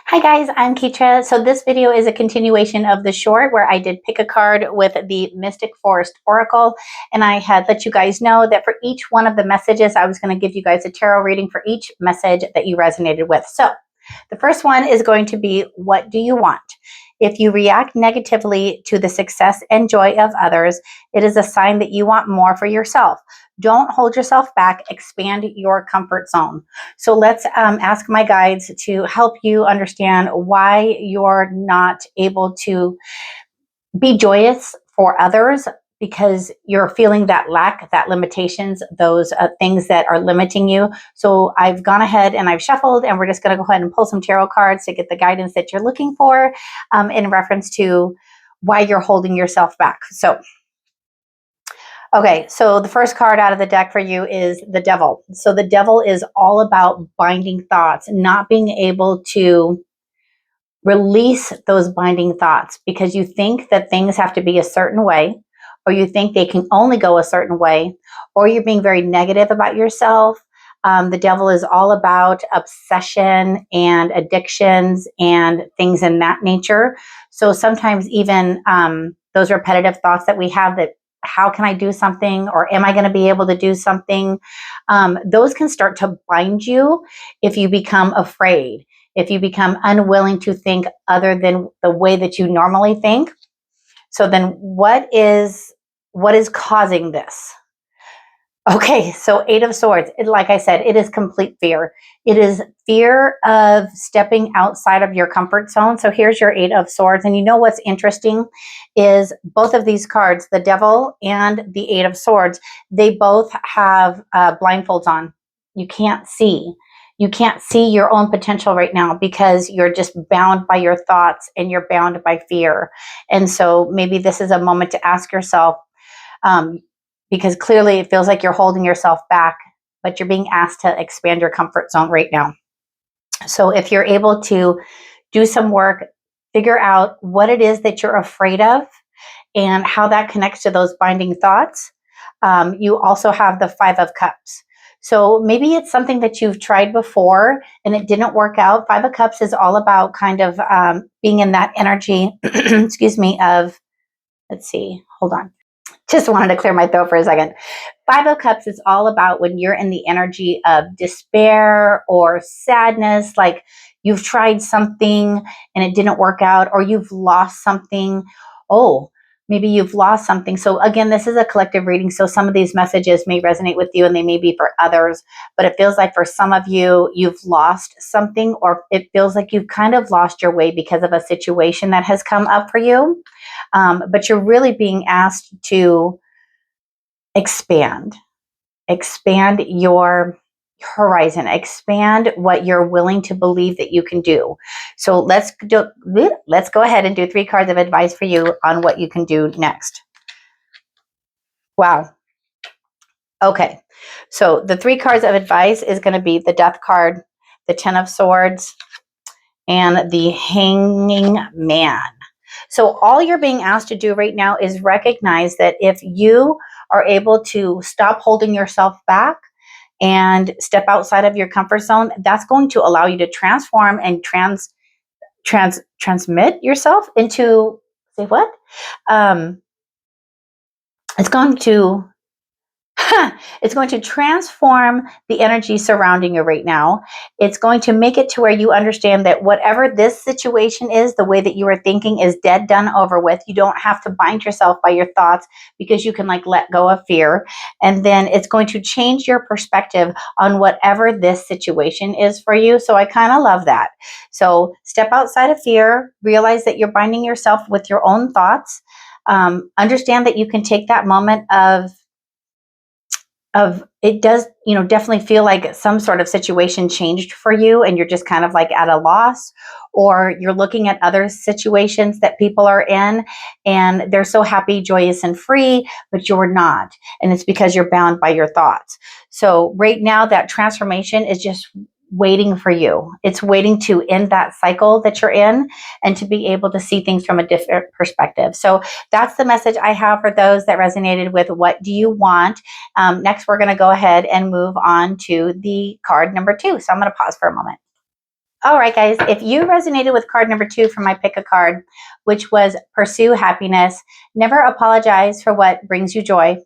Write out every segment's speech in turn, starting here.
Hi guys, I'm Keitra. So this video is a continuation of the short where I did pick a card with the Mystic Forest Oracle, and I had let you guys know that for each one of the messages, I was going to give you guys a tarot reading for each message that you resonated with. So the first one is going to be, what do you want? If you react negatively to the success and joy of others, it is a sign that you want more for yourself. Don't hold yourself back. Expand your comfort zone. So let's ask my guides to help you understand why you're not able to be joyous for others, because you're feeling that lack, that limitations, those things that are limiting you. So I've gone ahead and I've shuffled, and we're just going to go ahead and pull some tarot cards to get the guidance that you're looking for in reference to why you're holding yourself back. So okay, so the first card out of the deck for you is the Devil. So the Devil is all about binding thoughts, not being able to release those binding thoughts because you think that things have to be a certain way, or you think they can only go a certain way, or you're being very negative about yourself. The Devil is all about obsession and addictions and things in that nature. So sometimes even those repetitive thoughts that we have, that how can I do something, or am I going to be able to do something? Those can start to bind you if you become afraid, if you become unwilling to think other than the way that you normally think. So then what is causing this? Okay, so Eight of Swords, like I said, it is complete fear. It is fear of stepping outside of your comfort zone. So here's your Eight of Swords. And you know what's interesting is both of these cards, the Devil and the Eight of Swords, they both have blindfolds on. You can't see. You can't see your own potential right now because you're just bound by your thoughts and you're bound by fear. And so maybe this is a moment to ask yourself, because clearly it feels like you're holding yourself back, but you're being asked to expand your comfort zone right now. So if you're able to do some work, figure out what it is that you're afraid of and how that connects to those binding thoughts. You also have the Five of Cups. So maybe it's something that you've tried before and it didn't work out. Five of Cups is all about kind of being in that energy, excuse me, of, let's see, hold on. Just wanted to clear my throat for a second. Five of Cups is all about when you're in the energy of despair or sadness, like you've tried something and it didn't work out, or you've lost something. Oh, maybe you've lost something. So again, this is a collective reading. So some of these messages may resonate with you and they may be for others, but it feels like for some of you, you've lost something, or it feels like you've kind of lost your way because of a situation that has come up for you. But you're really being asked to expand your horizon, expand what you're willing to believe that you can do. So let's go ahead and do 3 cards of advice for you on what you can do next. Wow. Okay. So the 3 cards of advice is going to be the Death card, the Ten of Swords, and the Hanging Man. So all you're being asked to do right now is recognize that if you are able to stop holding yourself back and step outside of your comfort zone, that's going to allow you to transform and transmit yourself into, say what? It's going to it's going to transform the energy surrounding you right now. It's going to make it to where you understand that whatever this situation is, the way that you are thinking is dead, done, over with. You don't have to bind yourself by your thoughts because you can let go of fear. And then it's going to change your perspective on whatever this situation is for you. So I kind of love that. So step outside of fear, realize that you're binding yourself with your own thoughts. Understand that you can take that moment of it does, definitely feel like some sort of situation changed for you and you're just kind of like at a loss, or you're looking at other situations that people are in and they're so happy, joyous, and free, but you're not. And it's because you're bound by your thoughts. So right now that transformation is just waiting for you. It's waiting to end that cycle that you're in and to be able to see things from a different perspective. So that's the message I have for those that resonated with what do you want. Next, we're going to go ahead and move on to the card number 2. So I'm going to pause for a moment. All right, guys, if you resonated with card number 2 from my pick a card, which was pursue happiness, never apologize for what brings you joy.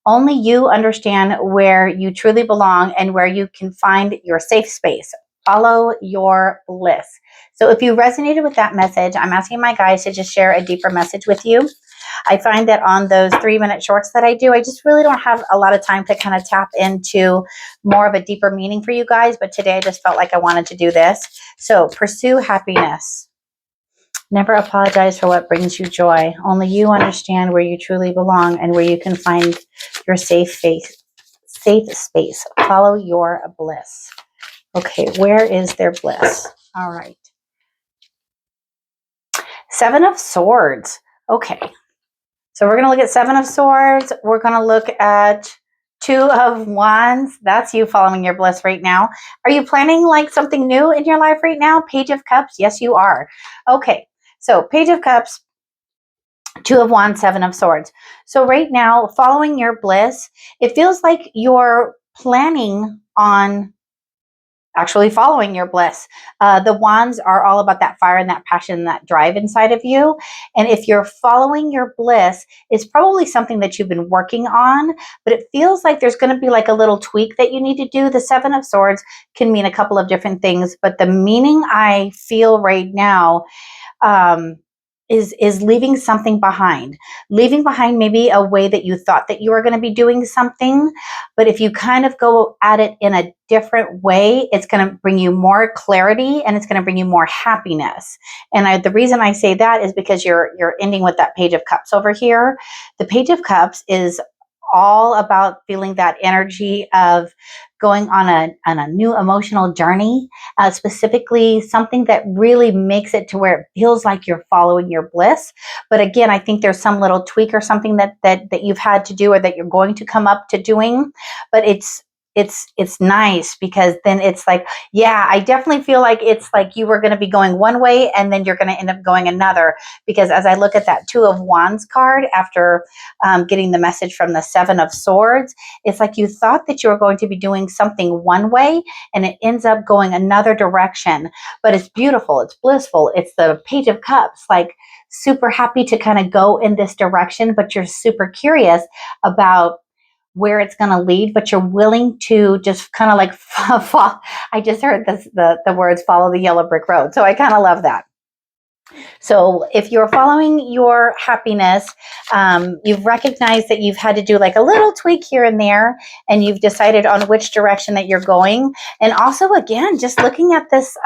Only you understand where you truly belong and where you can find your safe space. Follow your bliss. So if you resonated with that message, I'm asking my guys to just share a deeper message with you. I find that on those 3-minute shorts that I do, I just really don't have a lot of time to kind of tap into more of a deeper meaning for you guys. But today I just felt like I wanted to do this. So pursue happiness. Never apologize for what brings you joy. Only you understand where you truly belong and where you can find your safe space. Follow your bliss. Okay, where is their bliss? All right. 7 of Swords. Okay. So we're going to look at 7 of Swords. We're going to look at 2 of Wands. That's you following your bliss right now. Are you planning like something new in your life right now? Page of Cups. Yes, you are. Okay. So Page of Cups, 2 of Wands, 7 of Swords. So right now, following your bliss, it feels like you're planning on actually following your bliss. The wands are all about that fire and that passion, that drive inside of you. And if you're following your bliss, it's probably something that you've been working on, but it feels like there's going to be like a little tweak that you need to do. The 7 of Swords can mean a couple of different things, but the meaning I feel right now is leaving something behind. Leaving behind maybe a way that you thought that you were going to be doing something, but if you kind of go at it in a different way, it's going to bring you more clarity and it's going to bring you more happiness. And the reason I say that is because you're ending with that Page of Cups over here. The Page of Cups is all about feeling that energy of going on a new emotional journey, specifically something that really makes it to where it feels like you're following your bliss. But again, I think there's some little tweak or something that you've had to do or that you're going to come up to doing. But it's nice because then it's like, yeah, I definitely feel like it's like you were going to be going one way and then you're going to end up going another. Because as I look at that 2 of Wands card after getting the message from the 7 of Swords, it's like you thought that you were going to be doing something one way and it ends up going another direction. But it's beautiful. It's blissful. It's the Page of Cups, like super happy to kind of go in this direction, but you're super curious about where it's going to lead, but you're willing to just kind of like fall. I just heard the words follow the yellow brick road. So I kind of love that. So if you're following your happiness, you've recognized that you've had to do like a little tweak here and there, and you've decided on which direction that you're going. And also, again, just looking at this,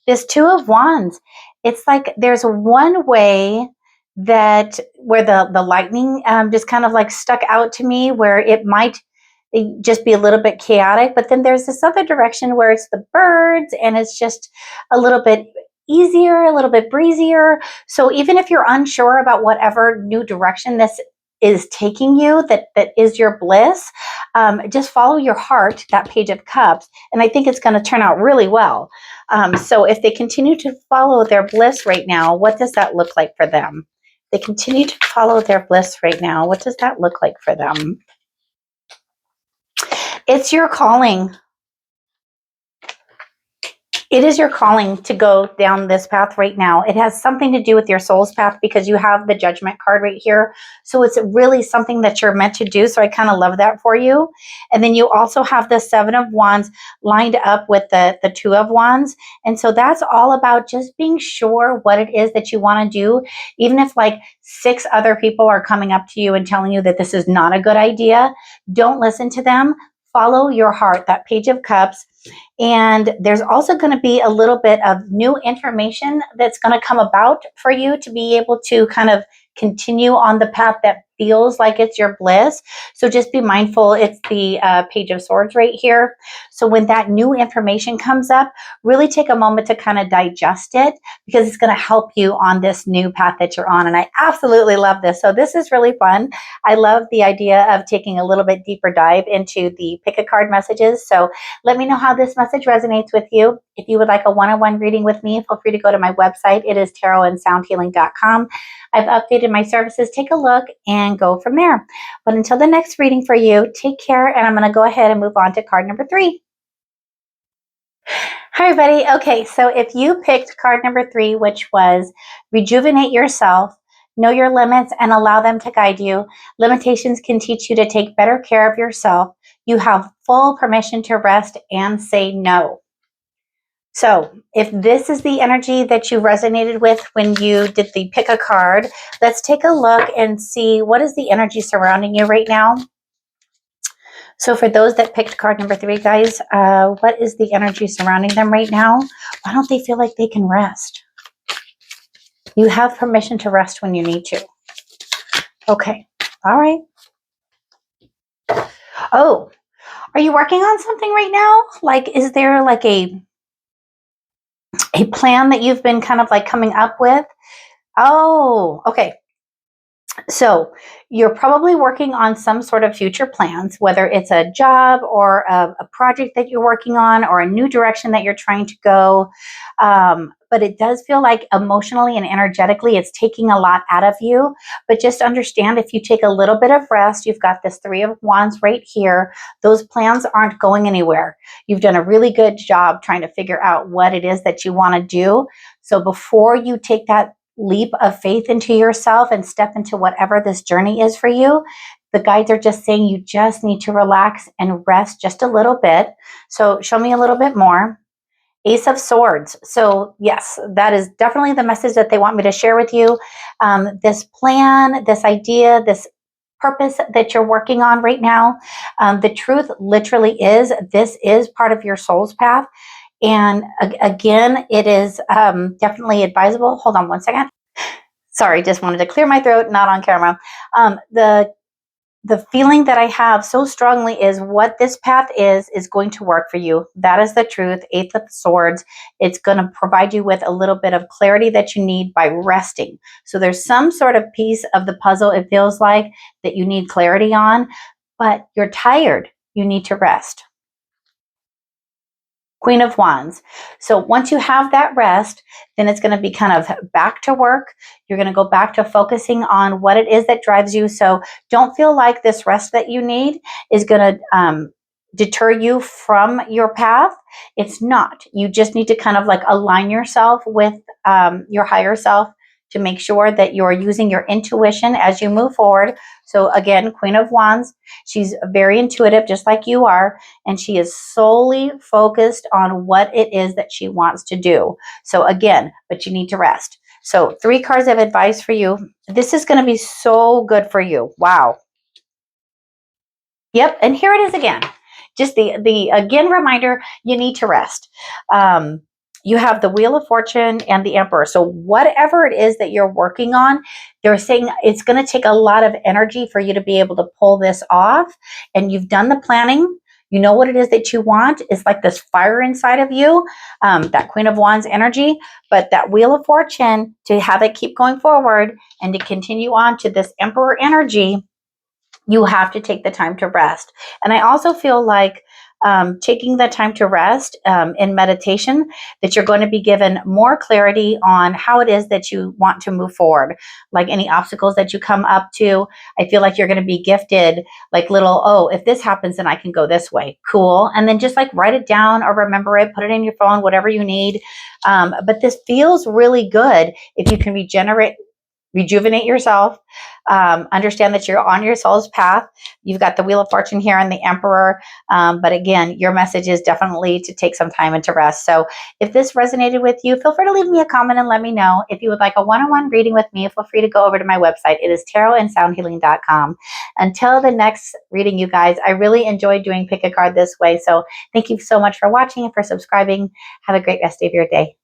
this 2 of Wands, it's like there's one way that where the lightning just kind of like stuck out to me, where it might just be a little bit chaotic, but then there's this other direction where it's the birds and it's just a little bit easier, a little bit breezier. So even if you're unsure about whatever new direction this is taking you, that is your bliss, just follow your heart, that Page of Cups, and I think it's going to turn out really well. So if they continue to follow their bliss right now, what does that look like for them? They continue to follow their bliss right now. What does that look like for them? It's your calling. It is your calling to go down this path right now. It has something to do with your soul's path because you have the Judgment card right here. So it's really something that you're meant to do. So I kind of love that for you. And then you also have the 7 of Wands lined up with the 2 of Wands. And so that's all about just being sure what it is that you want to do. Even if like 6 other people are coming up to you and telling you that this is not a good idea, don't listen to them. Follow your heart, that Page of Cups. And there's also going to be a little bit of new information that's going to come about for you to be able to kind of continue on the path that feels like it's your bliss. So just be mindful. It's the Page of Swords right here. So when that new information comes up, really take a moment to kind of digest it because it's going to help you on this new path that you're on. And I absolutely love this. So this is really fun. I love the idea of taking a little bit deeper dive into the pick a card messages. So let me know how this message resonates with you. If you would like a one-on-one reading with me, feel free to go to my website. It is tarotandsoundhealing.com. I've updated my services. Take a look and go from there. But until the next reading for you, take care. And I'm going to go ahead and move on to card number 3. Hi, everybody. Okay, so if you picked card number 3, which was Rejuvenate Yourself, know your limits and allow them to guide you. Limitations can teach you to take better care of yourself. You have full permission to rest and say no. So if this is the energy that you resonated with when you did the pick a card, let's take a look and see what is the energy surrounding you right now. So for those that picked card number 3, guys, what is the energy surrounding them right now? Why don't they feel like they can rest? You have permission to rest when you need to. Okay. All right. Oh, are you working on something right now? Like, is there like a plan that you've been kind of like coming up with? Oh, okay. So you're probably working on some sort of future plans, whether it's a job or a project that you're working on or a new direction that you're trying to go. But it does feel like emotionally and energetically, it's taking a lot out of you. But just understand, if you take a little bit of rest, you've got this 3 of Wands right here. Those plans aren't going anywhere. You've done a really good job trying to figure out what it is that you want to do. So before you take that leap of faith into yourself and step into whatever this journey is for you, the guides are just saying you just need to relax and rest just a little bit. So show me a little bit more. Ace of Swords. So yes, that is definitely the message that they want me to share with you. This plan, this idea, this purpose that you're working on right now. The truth literally is, this is part of your soul's path. And again, it is definitely advisable. Hold on one second. Sorry, just wanted to clear my throat, not on camera. The feeling that I have so strongly is what this path is going to work for you. That is the truth. Eight of Swords. It's going to provide you with a little bit of clarity that you need by resting. So there's some sort of piece of the puzzle, it feels like, that you need clarity on, but you're tired. You need to rest. Queen of Wands. So once you have that rest, then it's going to be kind of back to work. You're going to go back to focusing on what it is that drives you. So don't feel like this rest that you need is going to deter you from your path. It's not. You just need to kind of like align yourself with your higher self to make sure that you're using your intuition as you move forward. So again, Queen of Wands, she's very intuitive, just like you are, and she is solely focused on what it is that she wants to do. So again, but you need to rest. So 3 cards of advice for you. This is going to be so good for you. Wow. Yep, and here it is again. Just the again reminder, you need to rest. You have the Wheel of Fortune and the Emperor. So whatever it is that you're working on, they're saying it's going to take a lot of energy for you to be able to pull this off. And you've done the planning. You know what it is that you want. It's like this fire inside of you, that Queen of Wands energy. But that Wheel of Fortune, to have it keep going forward and to continue on to this Emperor energy, you have to take the time to rest. And I also feel like taking the time to rest in meditation, that you're going to be given more clarity on how it is that you want to move forward. Like any obstacles that you come up to, I feel like you're going to be gifted like little, oh, if this happens, then I can go this way. Cool. And then just like write it down or remember it, put it in your phone, whatever you need. But this feels really good if you can rejuvenate yourself. Understand that you're on your soul's path. You've got the Wheel of Fortune here and the Emperor. But again, your message is definitely to take some time and to rest. So if this resonated with you, feel free to leave me a comment and let me know. If you would like a one-on-one reading with me, feel free to go over to my website. It is tarotandsoundhealing.com. Until the next reading, you guys, I really enjoyed doing Pick a Card this way. So thank you so much for watching and for subscribing. Have a great rest of your day.